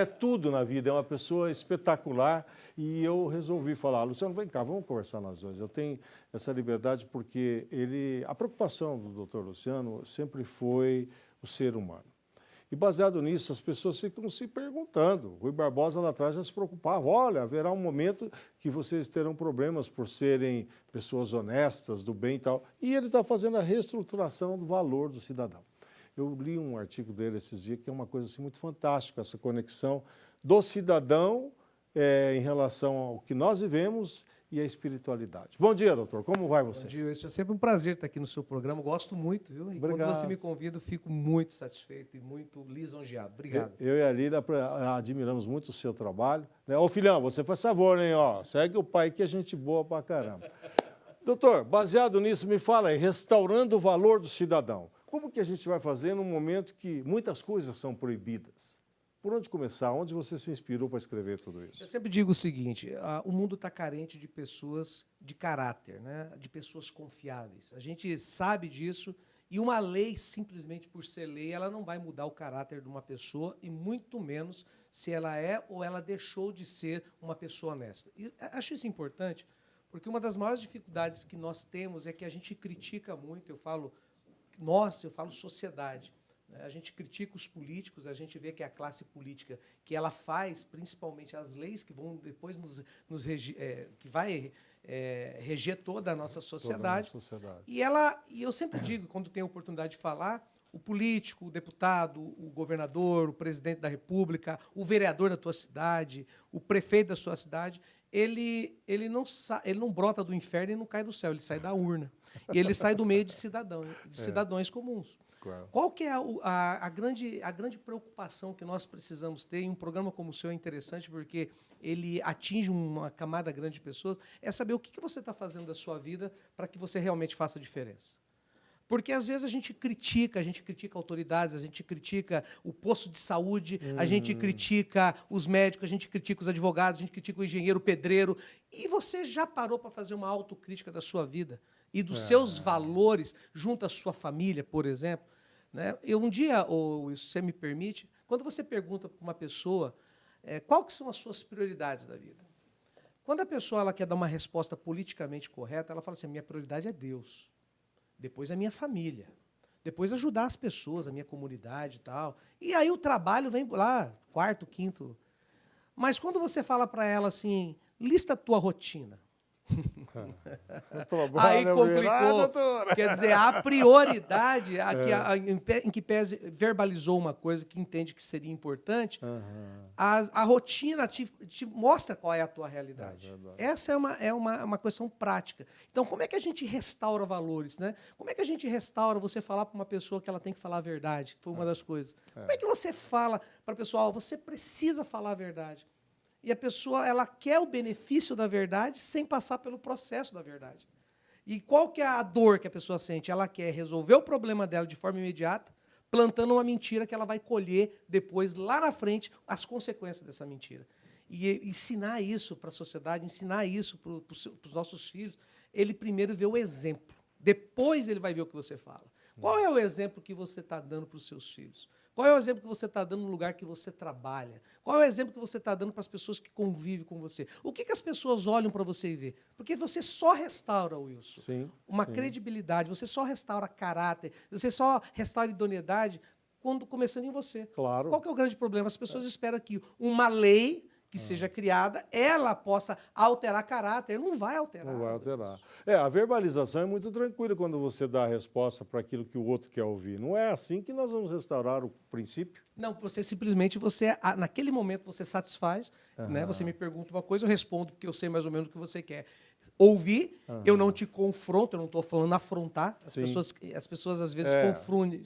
É tudo na vida, é uma pessoa espetacular e eu resolvi falar, Luciano, vem cá, vamos conversar nós dois. Eu tenho essa liberdade porque a preocupação do doutor Luciano sempre foi o ser humano. E baseado nisso, as pessoas ficam se perguntando. Rui Barbosa lá atrás já se preocupava, olha, haverá um momento que vocês terão problemas por serem pessoas honestas, do bem e tal. E ele está fazendo a reestruturação do valor do cidadão. Eu li um artigo dele esses dias que é uma coisa assim, muito fantástica, essa conexão do cidadão em relação ao que nós vivemos e à espiritualidade. Bom dia, doutor. Como vai você? Bom dia, isso é sempre um prazer estar aqui no seu programa. Gosto muito, viu? E Obrigado. quando você me convida, eu fico muito satisfeito e muito lisonjeado. Obrigado. Eu e a Lília admiramos muito o seu trabalho. Ô, filhão, você faz favor, hein? Ó, segue o pai que é gente boa pra caramba. Doutor, baseado nisso, me fala aí, restaurando o valor do cidadão. Como que a gente vai fazer num momento que muitas coisas são proibidas? Por onde começar? Onde você se inspirou para escrever tudo isso? Eu sempre digo o seguinte, o mundo está carente de pessoas de caráter, né? De pessoas confiáveis. A gente sabe disso e uma lei, simplesmente por ser lei, ela não vai mudar o caráter de uma pessoa e muito menos se ela é ou ela deixou de ser uma pessoa honesta. E acho isso importante porque uma das maiores dificuldades que nós temos é que a gente critica muito, eu falo sociedade. A gente critica os políticos, a gente vê que a classe política, que ela faz principalmente as leis que vão depois que vai reger toda a nossa sociedade. E eu sempre digo, quando tenho a oportunidade de falar, o político, o deputado, o governador, o presidente da República, o vereador da tua cidade, o prefeito da sua cidade, ele não brota do inferno e não cai do céu, ele sai da urna. E ele sai do meio de cidadãos comuns. Claro. Qual que é a grande preocupação que nós precisamos ter em um programa como o seu é interessante, porque ele atinge uma camada grande de pessoas, é saber o que você está fazendo da sua vida para que você realmente faça diferença. Porque, às vezes, a gente critica autoridades, a gente critica o posto de saúde, a gente critica os médicos, a gente critica os advogados, a gente critica o engenheiro, o pedreiro. E você já parou para fazer uma autocrítica da sua vida e dos seus valores junto à sua família, por exemplo? Né? Um dia, se você me permite, quando você pergunta para uma pessoa qual que são as suas prioridades da vida, quando a pessoa ela quer dar uma resposta politicamente correta, ela fala assim, minha prioridade é Deus. Depois a minha família, depois ajudar as pessoas, a minha comunidade e tal. E aí o trabalho vem lá, quarto, quinto. Mas quando você fala para ela assim, lista a tua rotina. Aí complicou. Quer dizer, a prioridade, em que pese verbalizou uma coisa que entende que seria importante, a rotina te mostra qual é a tua realidade. Essa é uma questão prática. Então, como é que a gente restaura valores? Né? Como é que a gente restaura você falar para uma pessoa que ela tem que falar a verdade? Que foi uma das coisas. Como é que você fala para a pessoa, você precisa falar a verdade? E a pessoa ela quer o benefício da verdade sem passar pelo processo da verdade. E qual que é a dor que a pessoa sente? Ela quer resolver o problema dela de forma imediata, plantando uma mentira que ela vai colher depois, lá na frente, as consequências dessa mentira. E ensinar isso para a sociedade, ensinar isso para os nossos filhos, ele primeiro vê o exemplo, depois ele vai ver o que você fala. Qual é o exemplo que você está dando para os seus filhos? Qual é o exemplo que você está dando no lugar que você trabalha? Qual é o exemplo que você está dando para as pessoas que convivem com você? O que as pessoas olham para você e vê? Porque você só restaura, Wilson, uma credibilidade, você só restaura caráter, você só restaura idoneidade começando em você. Claro. Qual que é o grande problema? As pessoas esperam que uma lei que seja criada, ela possa alterar caráter. Não vai alterar. Não vai alterar. A verbalização é muito tranquila quando você dá a resposta para aquilo que o outro quer ouvir. Não é assim que nós vamos restaurar o princípio? Não, você simplesmente, naquele momento você satisfaz, né? Você me pergunta uma coisa, eu respondo porque eu sei mais ou menos o que você quer ouvir, eu não te confronto, eu não estou falando afrontar, as pessoas às vezes confundem.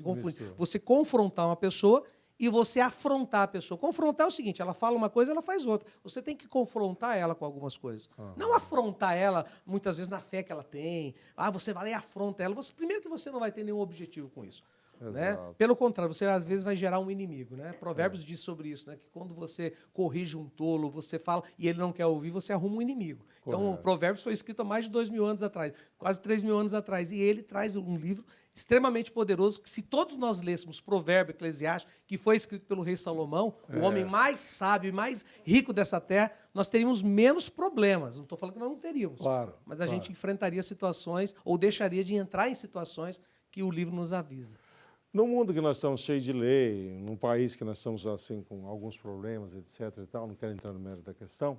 Você confrontar uma pessoa e você afrontar a pessoa. Confrontar é o seguinte, ela fala uma coisa, ela faz outra. Você tem que confrontar ela com algumas coisas. Não afrontar ela, muitas vezes, na fé que ela tem. Você vai lá e afronta ela. Primeiro que você não vai ter nenhum objetivo com isso. Né? Pelo contrário, você às vezes vai gerar um inimigo. Né? Provérbios diz sobre isso, né? Que quando você corrige um tolo, você fala e ele não quer ouvir, você arruma um inimigo. Correto. Então, o Provérbios foi escrito há mais de 2.000 anos atrás, quase 3.000 anos atrás. E ele traz um livro extremamente poderoso, que se todos nós lêssemos Provérbio Eclesiástico, que foi escrito pelo rei Salomão, o homem mais sábio e mais rico dessa terra, nós teríamos menos problemas. Não estou falando que nós não teríamos, mas a gente enfrentaria situações ou deixaria de entrar em situações que o livro nos avisa. No mundo que nós estamos cheios de lei, num país que nós estamos assim com alguns problemas, etc. e tal, não quero entrar no mérito da questão,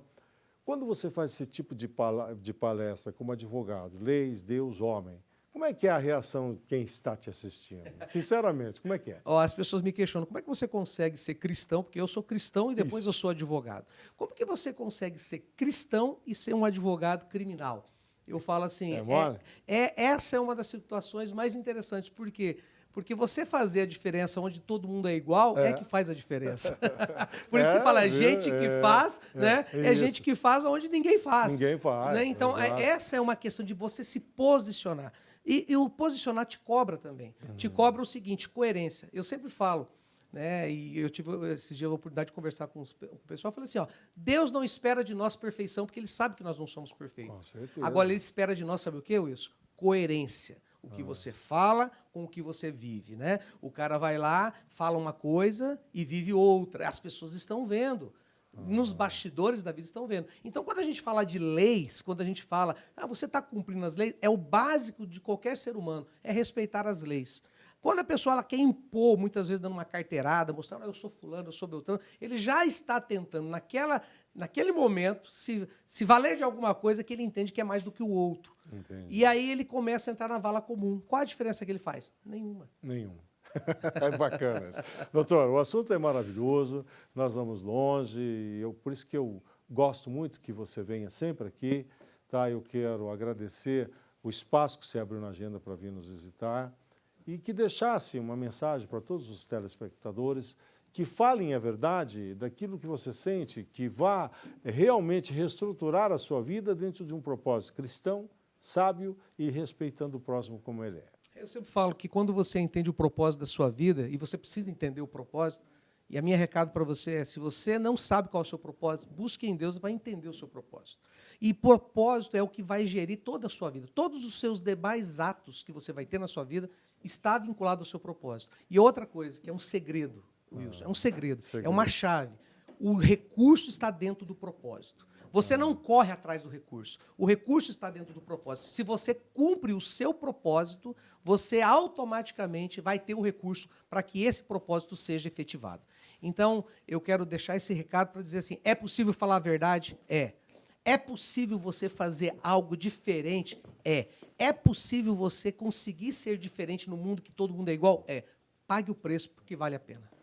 quando você faz esse tipo de palestra como advogado, leis, Deus, homem, como é que é a reação de quem está te assistindo? Sinceramente, como é que é? As pessoas me questionam, como é que você consegue ser cristão? Porque eu sou cristão e depois eu sou advogado. Como que você consegue ser cristão e ser um advogado criminal? Eu falo assim, essa é uma das situações mais interessantes. Por quê? Porque você fazer a diferença onde todo mundo é igual é que faz a diferença. Por isso você fala, gente que faz, né? É gente que faz onde ninguém faz. Ninguém faz. Né? Então, essa é uma questão de você se posicionar. E o posicionar te cobra também. Te cobra o seguinte, coerência. Eu sempre falo, né? E eu tive esses dias a oportunidade de conversar com o pessoal, eu falei assim, Deus não espera de nós perfeição, porque Ele sabe que nós não somos perfeitos. Com certeza. Agora, Ele espera de nós, sabe o quê, Wilson? Coerência. O que você fala com o que você vive, né? O cara vai lá, fala uma coisa e vive outra. As pessoas estão vendo. Nos bastidores da vida estão vendo. Então, quando a gente fala de leis, quando a gente fala, você está cumprindo as leis, é o básico de qualquer ser humano, é respeitar as leis. Quando a pessoa quer impor, muitas vezes dando uma carteirada, mostrando, eu sou fulano, eu sou beltrano, ele já está tentando, naquele momento, se valer de alguma coisa que ele entende que é mais do que o outro. Entendi. E aí ele começa a entrar na vala comum. Qual a diferença que ele faz? Nenhuma. É bacana isso. Doutor, o assunto é maravilhoso, nós vamos longe, por isso que eu gosto muito que você venha sempre aqui. Tá? Eu quero agradecer o espaço que você abriu na agenda para vir nos visitar e que deixasse uma mensagem para todos os telespectadores, que falem a verdade daquilo que você sente, que vá realmente reestruturar a sua vida dentro de um propósito cristão, sábio e respeitando o próximo como ele é. Eu sempre falo que quando você entende o propósito da sua vida, e você precisa entender o propósito, e a minha recado para você é, se você não sabe qual é o seu propósito, busque em Deus para entender o seu propósito. E propósito é o que vai gerir toda a sua vida. Todos os seus demais atos que você vai ter na sua vida está vinculado ao seu propósito. E outra coisa, que é um segredo, Wilson, é um segredo, é uma chave. O recurso está dentro do propósito. Você não corre atrás do recurso. O recurso está dentro do propósito. Se você cumpre o seu propósito, você automaticamente vai ter o recurso para que esse propósito seja efetivado. Então, eu quero deixar esse recado para dizer assim, é possível falar a verdade? É. É possível você fazer algo diferente? É. É possível você conseguir ser diferente no mundo que todo mundo é igual? É. Pague o preço, porque vale a pena.